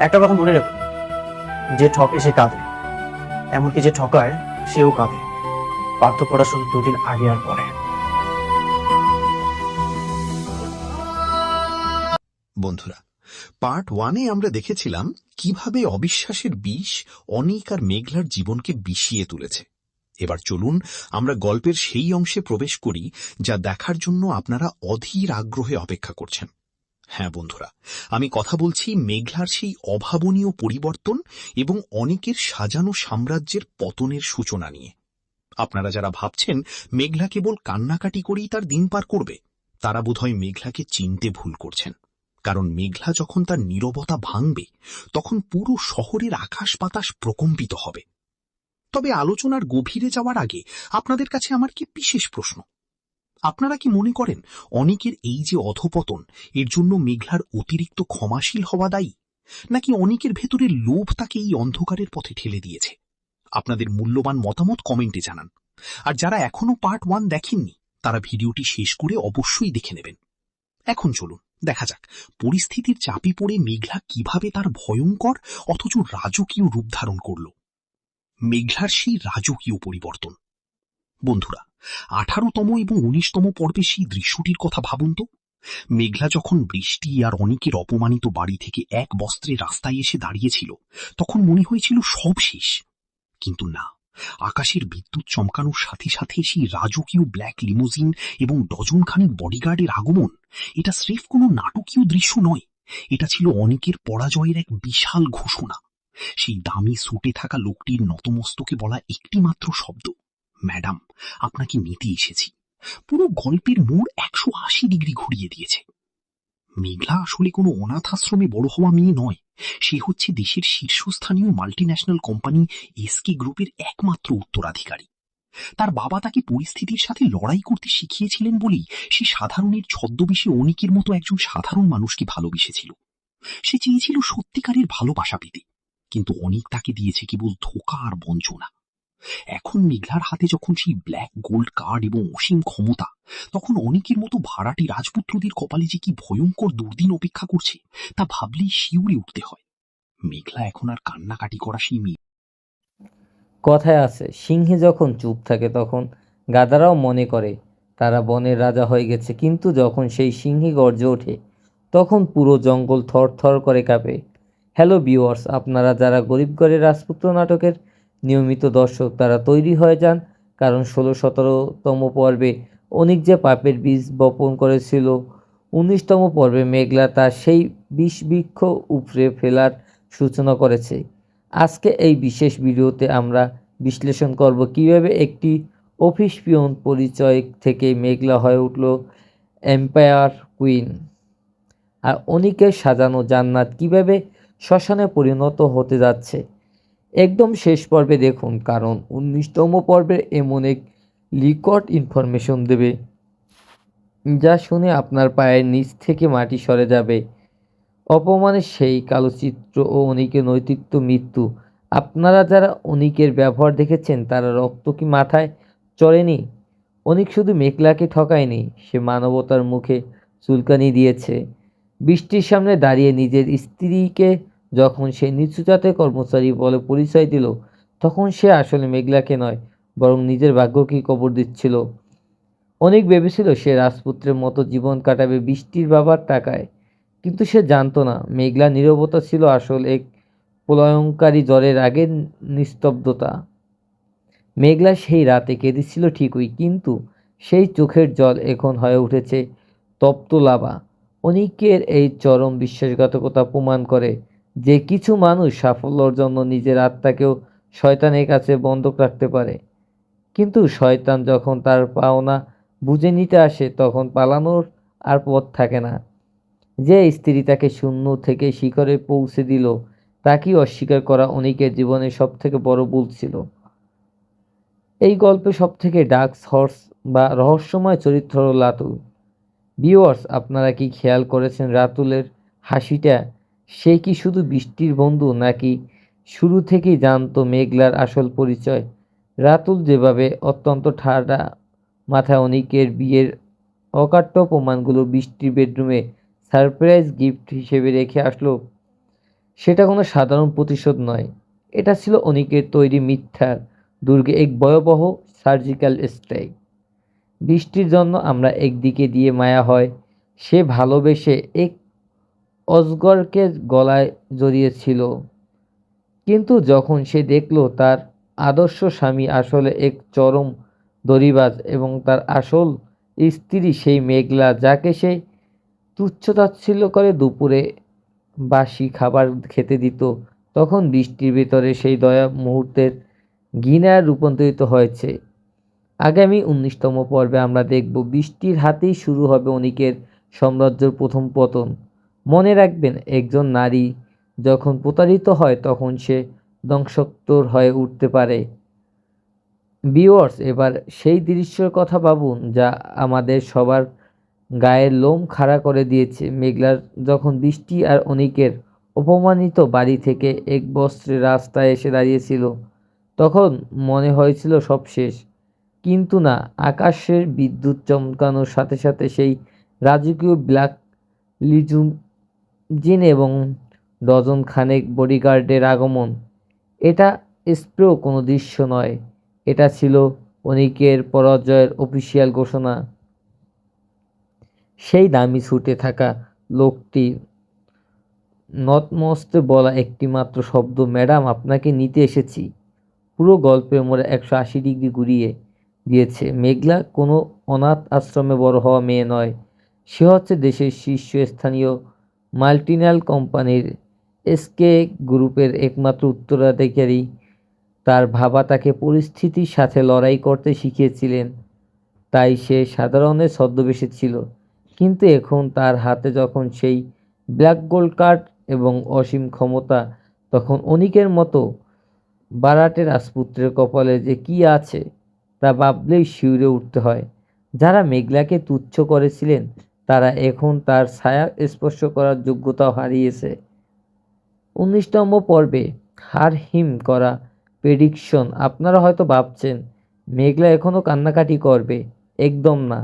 একটা কথা মনে রাখো, যে ঠকে সে কাঁদে, এমনকি যে ঠকায় সেও কাঁদে। পার্থক্যটা শুধু দুদিন আগে আর পরে। বন্ধুরা, পার্ট 1-এ আমরা দেখেছিলাম কিভাবে অবিশ্বাসের বিষ অনিক আর মেঘলার জীবনকে বিষিয়ে তুলেছে। এবার চলুন আমরা গল্পের সেই অংশে প্রবেশ করি যা দেখার জন্য আপনারা অধীর আগ্রহে অপেক্ষা করছেন। হ্যাঁ বন্ধুরা, আমি কথা বলছি মেঘলার সেই অভাবনীয় পরিবর্তন এবং অনিকের সাজানো সাম্রাজ্যের পতনের সূচনা নিয়ে। আপনারা যারা ভাবছেন মেঘলা কেবল কান্নাকাটি করেই তার দিন পার করবে, তারা বোধহয় মেঘলাকে চিনতে ভুল করছেন। কারণ মেঘলা যখন তার নীরবতা ভাঙবে, তখন পুরো শহরের আকাশ বাতাস প্রকম্পিত হবে। তবে আলোচনার গভীরে যাওয়ার আগে আপনাদের কাছে আমার কি বিশেষ প্রশ্ন। আপনারা কি মনে করেন অনিকের এই যে অধপতন, এর জন্য মেঘলার অতিরিক্ত ক্ষমাশীল হওয়া দায়ী, নাকি অনিকের ভেতরের লোভ তাকে এই অন্ধকারের পথে ঠেলে দিয়েছে? আপনাদের মূল্যবান মতামত কমেন্টে জানান। আর যারা এখনো পার্ট 1 দেখেননি, তারা ভিডিওটি শেষ করে অবশ্যই দেখে নেবেন। এখন চলুন দেখা যাক পরিস্থিতির চাপে পড়ে মেঘলা কিভাবে তার ভয়ঙ্কর অথচ রাজকীয় রূপ ধারণ করল। মেঘলার সেই রাজকীয় পরিবর্তন। বন্ধুরা, 18তম এবং 19তম পর্বে সেই দৃশ্যটির কথা ভাবুন তো। মেঘলা যখন বৃষ্টি আর অনিকের অপমানিত বাড়ি থেকে এক বস্ত্রে রাস্তায় এসে দাঁড়িয়েছিল, তখন মনে হয়েছিল সব শেষ। কিন্তু না, আকাশের বিদ্যুৎ চমকানোর সাথে সাথে সেই রাজকীয় ব্ল্যাক লিমোজিন এবং ডজনখানিক বডিগার্ডের আগমন, এটা স্রেফ কোনো নাটকীয় দৃশ্য নয়, এটা ছিল অনিকের পরাজয়ের এক বিশাল ঘোষণা। সেই দামি স্যুটে থাকা লোকটির নতমস্তকে বলা একটি মাত্র শব্দ, ম্যাডাম, আপনাকে নিতে এসেছি, পুরো গল্পের মোড় 180 ডিগ্রি ঘুরিয়ে দিয়েছে। মেঘলা আসলে কোনো অনাথ আশ্রমে বড় হওয়া মেয়ে নয়, সে হচ্ছে দেশের শীর্ষস্থানীয় মাল্টিন্যাশনাল কোম্পানি এসকে গ্রুপের একমাত্র উত্তরাধিকারী। তার বাবা তাকে পরিস্থিতির সাথে লড়াই করতে শিখিয়েছিলেন বলেই সে সাধারণের ছদ্মবেশে অনিকের মতো একজন সাধারণ মানুষকে ভালোবেসেছিল। সে চেয়েছিল সত্যিকারের ভালোবাসা পেতে, কিন্তু অনিক তাকে দিয়েছে কেবল ধোঁকা আর বঞ্চনা। এখন মেঘলার হাতে যখন সেই ব্ল্যাক গোল্ড কার্ড এবং অসীম ক্ষমতা, তখন অনিকের মতো ভাড়াটি রাজপুত্রদের কপালে যে কি ভয়ঙ্কর দুর্দিন অপেক্ষা করছে, তা ভাবলেই শিউরে উঠতে হয়। মেঘলা এখন আর কান্নাকাটি করা সেই মেয়ে। কথায় আছে, সিংহে যখন চুপ থাকে তখন গাধারাও মনে করে তারা বনের রাজা হয়ে গেছে, কিন্তু যখন সেই সিংহে গর্জে ওঠে তখন পুরো জঙ্গল থর থর করে কাঁপে। হ্যালো ভিউয়ার্স, আপনারা যারা গরিবগড়ের রাজপুত্র নাটকের নিয়মিত দর্শক, তারা তৈরি হয়ে যান, কারণ 16-17তম পর্বে অনিক যে পাপের বীজ বপন করেছিল, 19তম পর্বে মেঘলা তার সেই বিষ বৃক্ষ উপড়ে ফেলার সূচনা করেছে। আজকে এই বিশেষ ভিডিওতে আমরা বিশ্লেষণ করব কিভাবে একটি অফিস পিয়ন পরিচয় থেকে মেঘলা হয়ে উঠল এম্পায়ার কুইন, আর অনিকের সাজানো জান্নাত কিভাবে শ্মশানে পরিণত হতে যাচ্ছে। একদম শেষ পর্বে দেখুন, কারণ 19তম পর্বে এমন এক লিকড ইনফরমেশন দেবে যা শুনে আপনার পায়ের নিচ থেকে মাটি সরে যাবে। অপমানের সেই কালো চিত্র ও অনিকের নৈতিত্ব মৃত্যু। আপনারা যারা অনিকের ব্যবহার দেখেছেন, তারা রক্ত কি মাথায় চড়েনি? অনিক শুধু মেঘলাকে ঠকায়নি, সে মানবতার মুখে চুলকানি দিয়েছে। বৃষ্টির সামনে দাঁড়িয়ে নিজের স্ত্রীকে যখন সে নিচু জাতের কর্মচারী বলে পরিচয় দিল, তখন সে আসলে মেঘলাকে নয়, বরং নিজের ভাগ্যকেই কবর দিচ্ছিল। অনিক ভেবেছিল সে রাজপুত্রের মতো জীবন কাটাবে বৃষ্টির বাবার টাকায়, কিন্তু সে জানতো না মেঘলা নীরবতা ছিল আসল এক প্রলয়ঙ্কারী জ্বরের আগের নিস্তব্ধতা। মেঘলা সেই রাতে কেঁদেছিল ঠিকই, কিন্তু সেই চোখের জল এখন হয়ে উঠেছে তপ্ত লাভা। অনিকের এই চরম বিশ্বাসঘাতকতা প্রমাণ করে যে কিছু মানুষ সাফল্যের জন্য নিজের আত্মাকেও শয়তানের কাছে বন্ধক রাখতে পারে, কিন্তু শয়তান যখন তার পাওনা বুঝে নিতে আসে, তখন পালানোর আর পথ থাকে না। যে স্ত্রী তাকে শূন্য থেকে শিখরে পৌঁছে দিল, তাকেই অস্বীকার করা অনিকের জীবনের সবথেকে বড় ভুল ছিল। এই গল্পে সবথেকে ডার্ক হর্স বা রহস্যময় চরিত্র হল রাতুল। ভিউয়ার্স, আপনারা কি খেয়াল করেছেন রাতুলের হাসিটা? সে কি শুধু বৃষ্টির বন্ধু, নাকি শুরু থেকেই জানতো মেঘলার আসল পরিচয়? রাতুল যেভাবে অত্যন্ত ঠান্ডা মাথায় অনিকের বিয়ের অকাট্য প্রমাণগুলো বৃষ্টির বেডরুমে সারপ্রাইজ গিফট হিসেবে রেখে আসলো, সেটা কোনো সাধারণ প্রতিশোধ নয়। এটা ছিল অনিকের তৈরি মিথ্যার দুর্গে এক ভয়াবহ সার্জিক্যাল স্ট্রাইক। বৃষ্টির জন্য আমরা একদিকে দিয়ে মায়া হয়, সে ভালোবেসে এক অজগরকে গলায় জড়িয়েছিল, কিন্তু যখন সে দেখল তার আদর্শ স্বামী আসলে এক চরম দড়িবাজ এবং তার আসল স্ত্রী সেই মেঘলা, যাকে সে তুচ্ছ-তাচ্ছিল্য করে দুপুরে বাসি খাবার খেতে দিত, তখন বৃষ্টির ভেতরে সেই দয়া মুহূর্তের ঘৃণায় রূপান্তরিত হয়েছে। আগামী ১৯তম পর্বে আমরা দেখব বৃষ্টির হাতেই শুরু হবে অনিকের সাম্রাজ্যের প্রথম পতন। মনে রাখবেন, একজন নারী যখন প্রতারিত হয় তখন সে ধ্বংসাত্মক হয়ে উঠতে পারে। ভিউয়ার্স, এবার সেই দৃশ্যের কথা ভাবুন যা আমাদের সবার গায়ের লোম খাড়া করে দিয়েছে। মেঘলার যখন বৃষ্টি আর অনিকের অপমানিত বাড়ি থেকে এক বস্ত্রে রাস্তায় এসে দাঁড়িয়েছিল, তখন মনে হয়েছিল সব শেষ। কিন্তু না, আকাশের বিদ্যুৎ চমকানোর সাথে সাথে সেই রাজকীয় ব্ল্যাক লিমুজিন এবং ডজন খানেক বডিগার্ডের আগমন। এটা স্প্রেও কোনো দৃশ্য নয়, এটা ছিল অনিকের পরাজয়ের অফিসিয়াল ঘোষণা। সেই দামি স্যুটে থাকা লোকটি নতমস্তে বলা একটি মাত্র শব্দ, ম্যাডাম, আপনাকে নিতে এসেছি, পুরো গল্পের মোড়ে ১৮০ ডিগ্রি ঘুরিয়ে দিয়েছে। মেঘলা কোনো অনাথ আশ্রমে বড় হওয়া মেয়ে নয়, সে হচ্ছে দেশের শীর্ষস্থানীয় মাল্টিন্যাশনাল কোম্পানির এসকে গ্রুপের একমাত্র উত্তরাধিকারী। তার বাবা তাকে পরিস্থিতির সাথে লড়াই করতে শিখিয়েছিলেন, তাই সে সাধারণের ছদ্মবেশে ছিল। কিন্তু এখন তার হাতে যখন সেই ব্ল্যাক গোল্ড কার্ড এবং অসীম ক্ষমতা, তখন অনিকের মতো বারাটে রাজপুত্রের কপালে যে কি আছে তা ভাবলেই শিউরে উঠতে হয়। যারা মেঘলাকে তুচ্ছ করেছিলেন তারা এখন তার ছায়া স্পর্শ করার যোগ্যতাও হারিয়েছে। ১৯তম পর্বে হাড়হিম করা প্রেডিকশন। আপনারা হয়তো ভাবছেন মেঘলা এখনও কান্নাকাটি করবে। একদম না।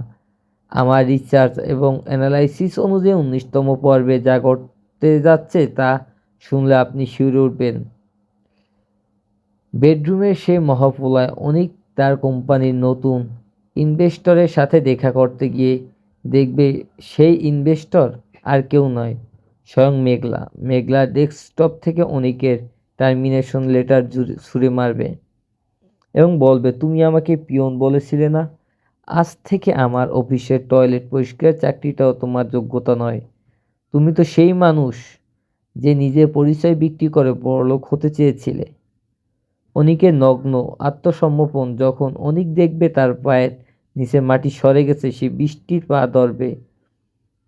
আমার রিসার্চ এবং অ্যানালাইসিস অনুযায়ী ১৯তম পর্বে যা ঘটতে যাচ্ছে তা শুনলে আপনি শিউরে উঠবেন। বেডরুমের সেই মহাপ্রলয়। অনিক তার কোম্পানির নতুন ইনভেস্টরের সাথে দেখা করতে গিয়ে দেখবে সেই ইনভেস্টর আর কেউ নয়, স্বয়ং মেঘলা। মেঘলা ডেস্কটপ থেকে অনিকের টার্মিনেশন লেটার ছুঁড়ে মারবে এবং বলবে, তুমি আমাকে পিয়ন বলেছিলে না? আজ থেকে আমার অফিসের টয়লেট পরিষ্কার চাকরিটাও তোমার যোগ্যতা নয়। তুমি তো সেই মানুষ যে নিজের পরিচয় বিক্রি করে বড়লোক হতে চেয়েছিলে। অনিকের নগ্ন আত্মসমর্পণ। যখন অনিক দেখবে তার পায়ের নিচে মাটি সরে গেছে, সে বৃষ্টির পা ধরবে,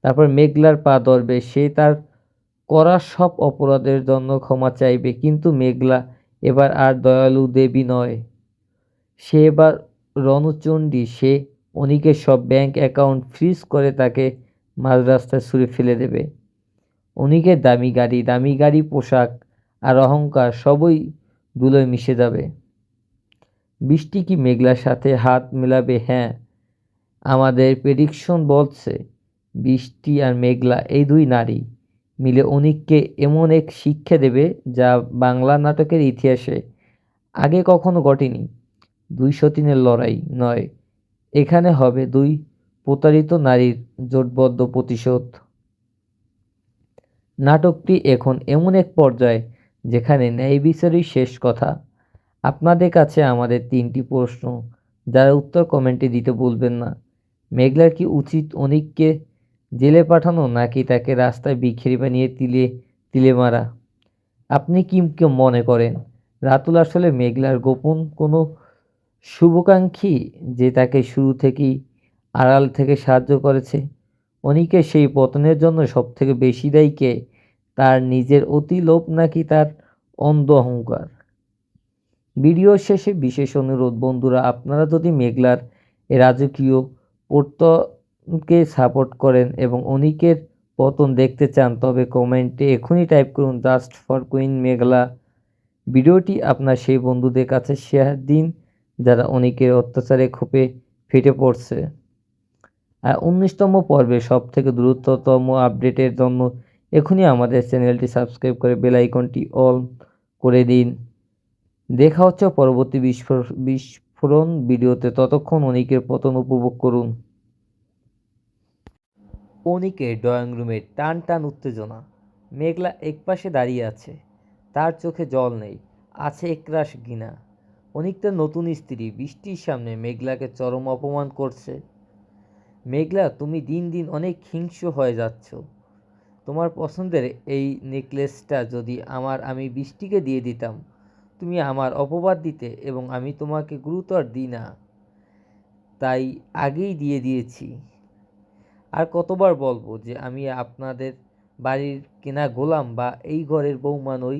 তারপর মেঘলার পা ধরবে। সে তার করা সব অপরাধের জন্য ক্ষমা চাইবে। কিন্তু মেঘলা এবার আর দয়ালু দেবী নয়, সে এবার রণচণ্ডী। সে অনিকের সব ব্যাংক অ্যাকাউন্ট ফ্রিজ করে তাকে মাঝ রাস্তায় ছুঁড়ে ফেলে দেবে। অনিকের দামি গাড়ি, পোশাক আর অহংকার সবই ধুলোয় মিশে যাবে। বৃষ্টি কি মেঘলার সাথে হাত মেলাবে? হ্যাঁ, আমাদের প্রেডিকশন বলছে বৃষ্টি আর মেঘলা, এই দুই নারী মিলে অনিককে এমন এক শিক্ষা দেবে যা বাংলা নাটকের ইতিহাসে আগে কখনো ঘটেনি। ২০৩-এর লড়াই নয়, এখানে হবে দুই প্রতারিত নারীর জোটবদ্ধ প্রতিশোধ। নাটকটি এখন এমন এক পর্যায়ে যেখানে ন্যায় বিচারই শেষ কথা। আপনাদের কাছে আমাদের ৩টি প্রশ্ন, যারা উত্তর কমেন্টে দিতে ভুলবেন না। মেঘলার কি উচিত অনিককে জেলে পাঠানো, নাকি তাকে রাস্তায় ভিখিরি বানিয়ে তিলে তিলে মারা? আপনি কি মনে করেন রাতুল আসলে মেঘলার গোপন কোনো শুভাকাঙ্ক্ষী, যে তাকে শুরু থেকেই আড়াল থেকে সাহায্য করেছে? অনিকের সেই পতনের জন্য সবথেকে বেশি দায়ী কে? তার নিজের অতি লোভ নাকি তার অন্ধ অহংকার? ভিডিও শেষে বিশেষ অনুরোধ, বন্ধুরা, আপনারা যদি মেঘলার এ রাজকীয় পতনকে সাপোর্ট করেন এবং অনিকের পতন দেখতে চান, তবে কমেন্টে এখনই টাইপ করুন জাস্ট ফর কুইন মেঘলা। ভিডিওটি আপনার সেই বন্ধুদের কাছে শেয়ার দিন যারা অনিকের অত্যাচারে ক্ষোভে ফেটে পড়ছে। আর 19তম পর্বের সবথেকে দ্রুততম আপডেটের জন্য এখনই আমাদের চ্যানেলটি সাবস্ক্রাইব করে বেল আইকনটি অল করে দিন। দেখা হচ্ছে পরবর্তী বিস্ফোরণ ভিডিওতে। ততক্ষণ অনিকের পতন উপভোগ করুন। অনিকের ড্রয়িং রুমে টান টান উত্তেজনা। মেঘলা একপাশে দাঁড়িয়ে আছে, তার চোখে জল নেই, আছে একরাশ ঘৃণা। অনিক তার নতুন স্ত্রী বৃষ্টির সামনে মেঘলাকে চরম অপমান করছে। মেঘলা, তুমি দিন দিন অনেক হিংস্র হয়ে যাচ্ছ। তোমার পছন্দের এই নেকলেসটা যদি আমি বৃষ্টিকে দিয়ে দিতাম, তুমি আমার অপবাদ দিতে এবং আমি তোমাকে গুরুতর দিই না, তাই আগেই দিয়ে দিয়েছি। আর কতবার বলবো যে আমি আপনাদের বাড়ির কেনা গোলাম বা এই ঘরের বৌমা নই?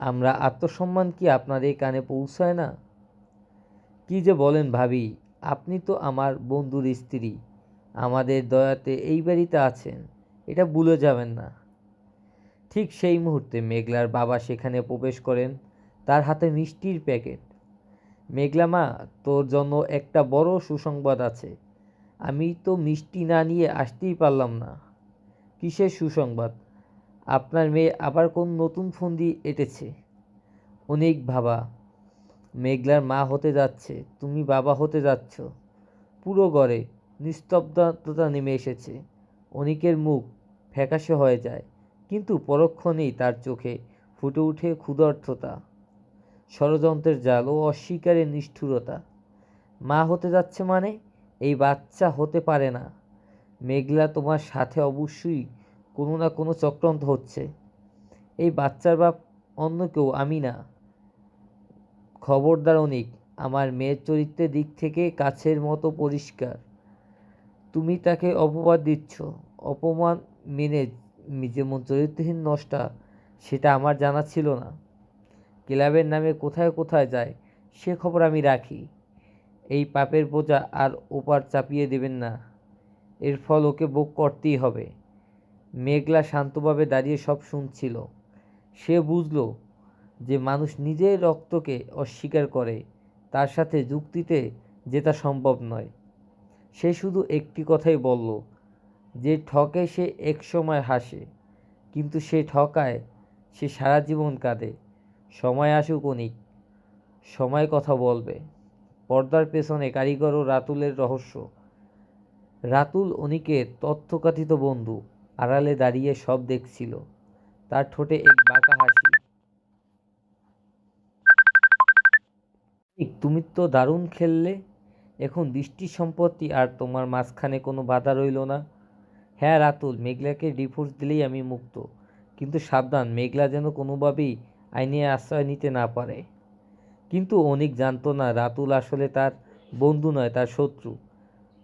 আমরা আত্মসম্মান কি আপনার এই কানে পৌঁছায় না? কি যে বলেন ভাবি, আপনি তো আমার বন্ধুর স্ত্রী, আমাদের দয়াতে এই বাড়িতে আছেন, এটা ভুলে যাবেন না। ঠিক সেই মুহূর্তে মেঘলার বাবা সেখানে প্রবেশ করেন, তার হাতে মিষ্টির প্যাকেট। মেঘলা মা, তোর জন্য একটা বড় সুসংবাদ আছে। আমি তো মিষ্টি না নিয়ে আসতেই পারলাম না। কিসের সুসংবাদ? আপনার মেয়ে আবার কোন নতুন ফন্দি এঁটেছে। অনেক ভাবা, মেঘলার মা হতে যাচ্ছে, তুমি বাবা হতে যাচ্ছ। পুরো ঘরে নিস্তব্ধতা নেমে এসেছে। অনিকের মুখ ফ্যাকাশে হয়ে যায়, কিন্তু পরক্ষণেই তার চোখে ফুটে ওঠে ক্ষুধার্ততা, ষড়যন্ত্রের জাল ও অস্বীকারের নিষ্ঠুরতা। মা হতে যাচ্ছে মানে? এই বাচ্চা হতে পারে না। মেঘলা, তোমার সাথে অবশ্যই কোনো না কোনো চক্রান্ত হচ্ছে। এই বাচ্চার বাপ অন্য কেউ, আমি না। খবরদার অনিক, আমার মেয়ের চরিত্রের দিক থেকে কাছের মতো পরিষ্কার। তুমি তাকে অপবাদ দিচ্ছ। অপমান মেনে যেমন চরিত্রহীন নষ্টা, সেটা আমার জানা ছিল না। ক্লাবের নামে কোথায় কোথায় যায় সে খবর আমি রাখি। এই পাপের বোঝা আর ওপার চাপিয়ে দেবেন না, এর ফল ওকে ভোগ করতেই হবে। মেঘলা শান্তভাবে দাঁড়িয়ে সব শুনছিল। সে বুঝল যে মানুষ নিজের রক্তকে অস্বীকার করে, তার সাথে যুক্তিতে জেতা সম্ভব নয়। সে শুধু একটি কথাই বলল, যে ঠকে সে একসময় হাসে, কিন্তু সে ঠকায় সে সারা জীবন কাঁদে। সময় আসুক অনিক, সময় কথা বলবে। পর্দার পেছনে কারিগর ও রাতুলের রহস্য। রাতুল অনিকের তথ্যকথিত বন্ধু, আড়ালে দাঁড়িয়ে সব দেখছিল, তার ঠোঁটে এক বাঁকা হাসি। তুমি তো দারুণ খেললে। এখন বৃষ্টির সম্পত্তি আর তোমার মাঝখানে কোনো বাধা রইল না। হ্যাঁ রাতুল, মেঘলাকে ডিভোর্স দিলেই আমি মুক্ত, কিন্তু সাবধান, মেঘলা যেন কোনোভাবেই আইনের আশ্রয় নিতে না পারে। কিন্তু অনিক জানতো না রাতুল আসলে তার বন্ধু নয়, তার শত্রু।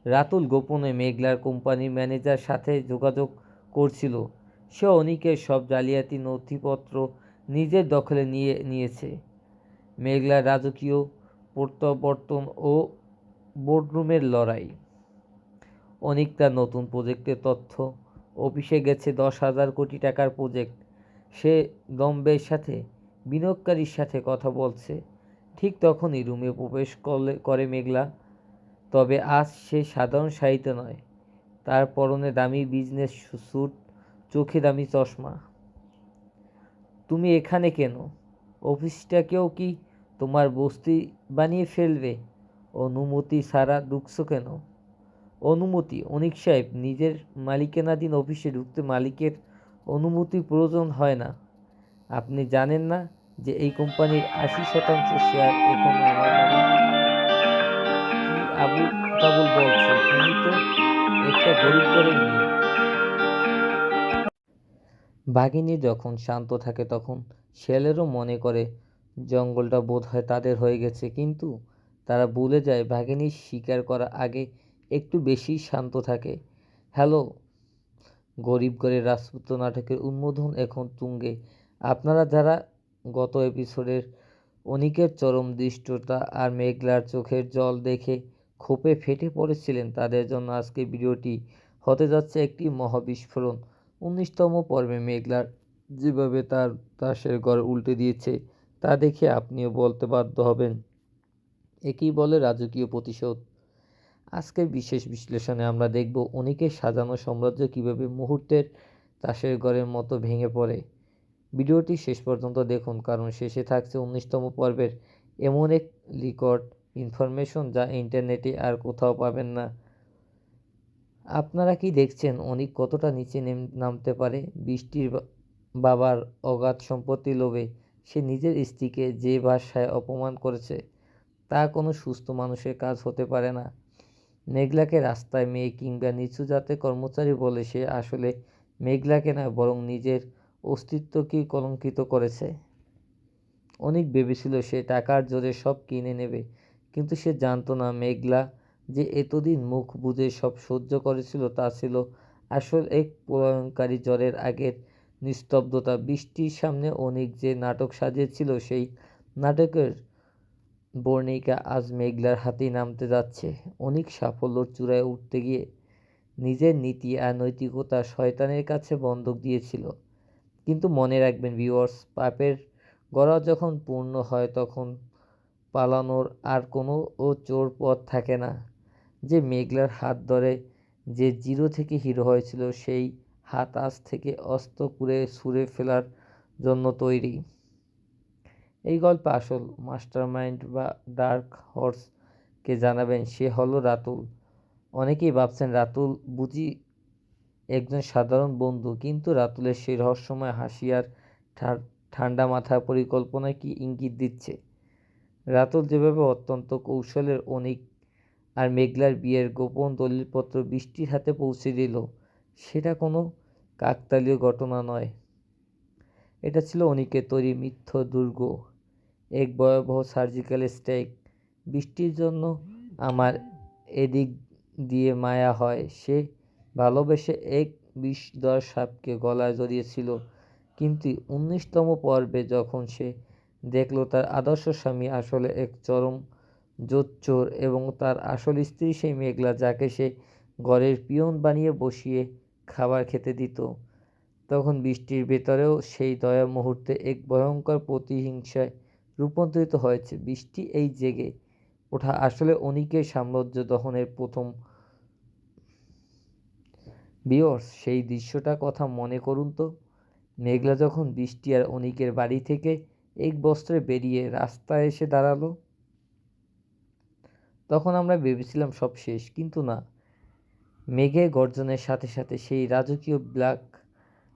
রাতুল গোপনে মেঘলার কোম্পানির ম্যানেজার সাথে যোগাযোগ করছিল। সে অনিকের সব জালিয়াতি নথিপত্র নিজের দখলে নিয়েছে। মেঘলার রাজকীয় প্রত্যাবর্তন ও বোর্ডরুমের লড়াই। অনিক তার নতুন প্রজেক্টের তথ্য, অফিসে গেছে 10,000 কোটি টাকার প্রজেক্ট। সে দম্বের সাথে বিনিয়োগকারীর সাথে কথা বলছে। ঠিক তখনই রুমে প্রবেশ করে মেঘলা। তবে আজ সে সাধারণ শাড়িতে নয়, তার পরনে দামি বিজনেস স্যুট, চোখে দামি চশমা। তুমি এখানে কেন? অফিসটাকেও কি তোমার বস্তি বানিয়ে ফেলবে? অনুমতি ছাড়া ঢুকছো কেন? অনুমতি? অনিক সাহেব, নিজের মালিকানাধীন অফিসে ঢুকতে মালিকের অনুমতির প্রয়োজন হয় না। আপনি জানেন না যে এই কোম্পানির 80% শেয়ার এখন আমার নামে? কি আবুল তাবুল বলছো? তুমি তো একটা গরিব ঘরের মেয়ে। বাঘিনী যখন শান্ত থাকে তখন শেয়ালেরও মনে করে জঙ্গলটা বোধহয় তাদের হয়ে গেছে, কিন্তু তারা ভুলে যায় বাঘিনী শিকার করার আগে একটু বেশি শান্ত থাকে। হ্যালো, গরিব ঘরের রাজপুত্র নাটকের উন্মোদন এখন তুঙ্গে। আপনারা যারা গত এপিসোডের অনিকের চরম দৃষ্টতা আর মেঘলার চোখের জল দেখে ক্ষোভে ফেটে পড়েছিলেন, তাদের জন্য আজকে ভিডিওটি হতে যাচ্ছে একটি মহাবিস্ফোরণ। 19তম পর্বে মেঘলার যেভাবে তার তাসের ঘর উল্টে দিয়েছে, তা দেখে আপনিও বলতে বাধ্য হবেন, একেই বলে রাজকীয় প্রতিশোধ। আজকের বিশেষ বিশ্লেষণে আমরা দেখব অনিকের সাজানো সাম্রাজ্য কীভাবে মুহূর্তের তাসের ঘরের মতো ভেঙে পড়ে। ভিডিওটি শেষ পর্যন্ত দেখুন, কারণ শেষে থাকছে 19তম পর্বের এমন এক লিকড ইনফরমেশন যা ইন্টারনেটে আর কোথাও পাবেন না। আপনারা কি দেখছেন অনিক কতটা নিচে নামতে পারে? বৃষ্টির বাবার অগাধ সম্পত্তির লোভে সে নিজের স্ত্রীকে যে ভাষায় অপমান করেছে তা কোনো সুস্থ মানুষের কাজ হতে পারে না। মেঘলাকে রাস্তায় মেয়ে কিংবা নিচু জাতের কর্মচারী বলে সে আসলে মেঘলাকে না, বরং নিজের অস্তিত্বকেই কলঙ্কিত করেছে। অনিক ভেবেছিল সে টাকার জোরে সব কিনে নেবে, কিন্তু সে জানতো না মেঘলা যে এতদিন মুখ বুজে সব সহ্য করেছিল তা ছিল আসল এক প্রলয়ঙ্কারী জ্বরের আগের নিস্তব্ধতা। বৃষ্টির সামনে অনিক যে নাটক সাজিয়েছিল সেই নাটকের বর্ণিকা আজ মেঘলার হাতেই নামতে যাচ্ছে। অনিক সাফল্যর চূড়ায় উঠতে গিয়ে নিজের নীতি আর নৈতিকতা শয়তানের কাছে বন্ধক দিয়েছিল। কিন্তু মনে রাখবেন ভিউয়ার্স, পাপের গড়া যখন পূর্ণ হয় তখন পালানোর আর কোনো চোর পথ থাকে না। যে মেঘলার হাত ধরে যে জিরো থেকে হিরো হয়েছিল সেই হাত আজ থেকে অস্ত করে ছুঁড়ে ফেলার জন্য তৈরি। এই গল্পে আসল মাস্টারমাইন্ড বা ডার্ক হর্সকে জানাবেন সে হলো রাতুল। অনেকেই ভাবছেন রাতুল বুঝি একজন সাধারণ বন্ধু, কিন্তু রাতুলের সেই রহস্যময় হাসি আর ঠান্ডা মাথার পরিকল্পনা কি ইঙ্গিত দিচ্ছে? রাতুল যেভাবে অত্যন্ত কৌশলের অনিক আর মেঘলার বিয়ের গোপন দলিলপত্র বৃষ্টির হাতে পৌঁছে দিল, সেটা কোনো কাকতালীয় ঘটনা নয়। এটা ছিল অনিকের তৈরি মিথ্য দুর্গ, এক ভয়াবহ সার্জিক্যাল স্ট্রাইক। বৃষ্টির জন্য আমার এদিক দিয়ে মায়া হয়। সে ভালোবেসে এক বিষধর সাপকে গলায় জড়িয়েছিল, কিন্তু 19তম পর্বে যখন সে দেখল তার আদর্শ স্বামী আসলে এক চরম জোচ্চোর এবং তার আসল স্ত্রী সেই মেঘলা যাকে সে ঘরের পিয়ন বানিয়ে বসিয়ে খাবার খেতে দিত, তখন বৃষ্টির ভেতরেও সেই দয়া মুহূর্তে এক ভয়ঙ্কর প্রতিহিংসায় রূপান্তরিত হয়েছে। বৃষ্টি এই জেগে ওঠা আসলে অনিকের সাম্রাজ্য দহনের প্রথম। ভিউয়ার্স, সেই দৃশ্যটার কথা মনে করুন তো। মেঘলা যখন বৃষ্টি আর অনিকের বাড়ি থেকে এক বস্ত্রে বেরিয়ে রাস্তায় এসে দাঁড়ালো, তখন আমরা ভেবেছিলাম সব শেষ, কিন্তু না। মেঘের গর্জনের সাথে সাথে সেই রাজকীয় ব্ল্যাক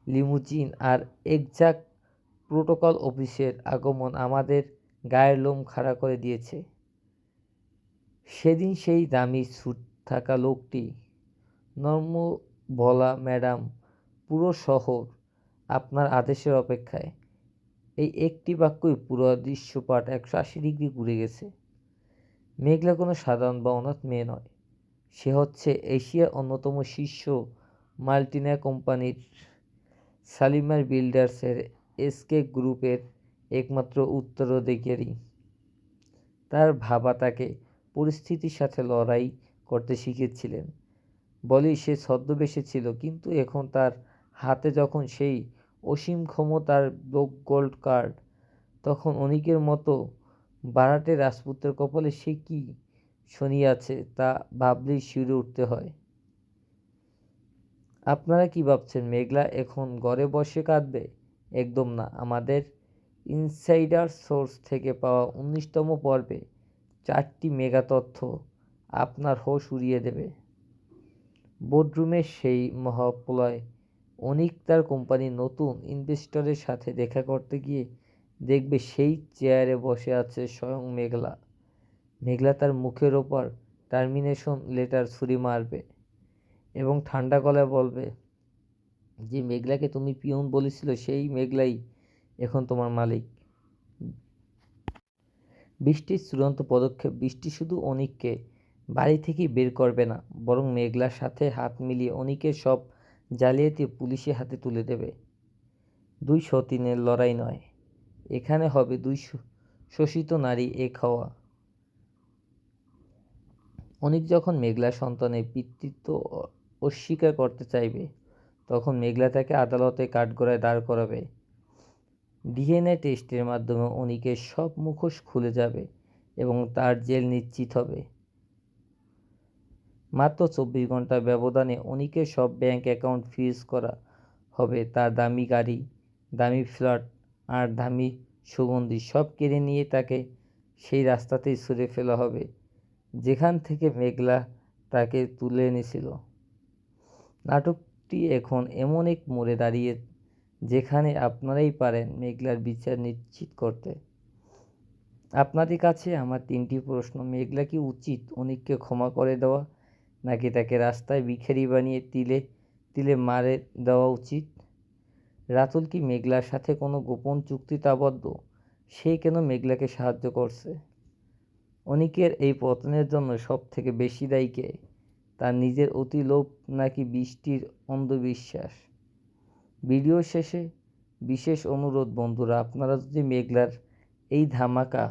লিমুজিন আর একঝাঁক প্রোটোকল অফিসের আগমন আমাদের গায়ের লোম খাড়া করে দিয়েছে। সেদিন সেই দামি স্যুট থাকা লোকটি নর্ম বলা, ম্যাডাম, পুরো শহর আপনার আদেশের অপেক্ষায়। এই একটি বাক্যই পুরো দৃশ্যপাট 180 ডিগ্রি ঘুরে গেছে। মেঘলা কোনো সাধারণ বা অনাথ মেয়ে নয়, সে হচ্ছে এশিয়ার অন্যতম শীর্ষ মাল্টিনেশনাল কোম্পানির শালিমার বিল্ডার্সের এসকে গ্রুপের একমাত্র উত্তরাধিকারী। তার বাবা তাকে পরিস্থিতির সাথে লড়াই করতে শিখিয়েছিলেন বলেই সে ছদ্মবেশে ছিল, কিন্তু এখন তার হাতে যখন সেই অসীম ক্ষমতার ব্লক গোল্ড কার্ড, তখন অনিকের মতো বারাটে রাজপুতের কপালে সে কি শনিয়াছে তা ভাবলেই শিউরে উঠতে হয়। আপনারা কি ভাবছেন মেঘলা এখন ঘরে বসে কাঁদবে? একদম না। আমাদের ইনসাইডার সোর্স থেকে পাওয়া 19তম পর্বে 4টি মেগা তথ্য আপনার হোশ উড়িয়ে দেবে। বোর্ডরুমের সেই মহাপ্রলয়, অনিক তার কোম্পানির নতুন ইনভেস্টরের সাথে দেখা করতে গিয়ে দেখবে সেই চেয়ারে বসে আছে স্বয়ং মেঘলা। মেঘলা তার মুখের ওপর টার্মিনেশন লেটার ছুরি মারবে এবং ঠান্ডা গলায় বলবে যে মেঘলাকে তুমি পিয়ন বলেছিল সেই মেঘলাই এখন তোমার মালিক। বৃষ্টির চূড়ান্ত পদক্ষেপ, বৃষ্টি শুধু অনিককে বাড়ি থেকেই বের করবে না, বরং মেঘলার সাথে হাত মিলিয়ে অনিকের সব জালিয়াতি পুলিশের হাতে তুলে দেবে। 2 সতীনের লড়াই নয়, এখানে হবে 2 শোষিত নারী এক হওয়া। অনিক যখন মেঘলার সন্তানের পিতৃত্ব অস্বীকার করতে চাইবে, তখন মেঘলা তাকে আদালতে কাঠগড়ায় দাঁড় করাবে। ডিএনএ টেস্টের মাধ্যমে অনিকের সব মুখোশ খুলে যাবে এবং তার জেল নিশ্চিত হবে। মাত্র 24 ঘন্টার ব্যবধানে অনিকের সব ব্যাংক অ্যাকাউন্ট ফ্রিজ করা হবে। তার দামি গাড়ি, দামি ফ্ল্যাট আর দামি সুগন্ধি সব কেড়ে নিয়ে তাকে সেই রাস্তাতেই ছুঁড়ে ফেলা হবে যেখান থেকে মেঘলা তাকে তুলে এনেছিল। নাটকটি এখন এমন এক মোড়ে দাঁড়িয়ে যেখানে আপনারাই পারেন মেঘলার বিচার নিশ্চিত করতে। আপনাদের কাছে আমার 3টি প্রশ্ন: মেঘলা কি উচিত অনিককে ক্ষমা করে দেওয়া, নাকি তাকে রাস্তায় ভিখারি বানিয়ে তিলে তিলে মারে দেওয়া উচিত? রাতুল কি মেঘলার সাথে কোনো গোপন চুক্তিতে আবদ্ধ? সে কেন মেঘলাকে সাহায্য করছে? অনিকের এই পতনের জন্য সব থেকে বেশি দায়ী কে? তার নিজের অতি লোভ নাকি বৃষ্টির অন্ধবিশ্বাস? ভিডিও শেষে বিশেষ অনুরোধ বন্ধুরা, আপনারা যদি মেঘলার এই ধামাকা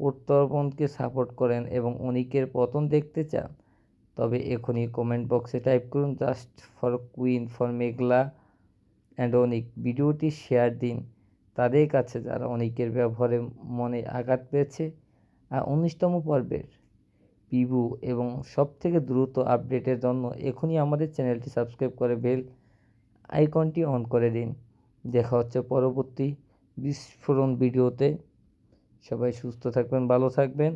প্রত্যর্পণকে সাপোর্ট করেন এবং অনিকের পতন দেখতে চান তবে এখনই কমেন্ট বক্সে টাইপ করুন just for queen for Meghla and Anik. ভিডিওটি শেয়ার দিন তাদের কাছে যারা অনিকের ব্যবহারে মনে আঘাত পেয়েছে। আর 19তম পর্বের প্রিভিউ এবং সবথেকে দ্রুত আপডেটের জন্য এখনই আমাদের চ্যানেলটি সাবস্ক্রাইব করে বেল আইকনটি অন করে দিন। দেখা হচ্ছে পরবর্তী বিস্ফোরণ ভিডিওতে। সবাই সুস্থ থাকবেন, ভালো থাকবেন।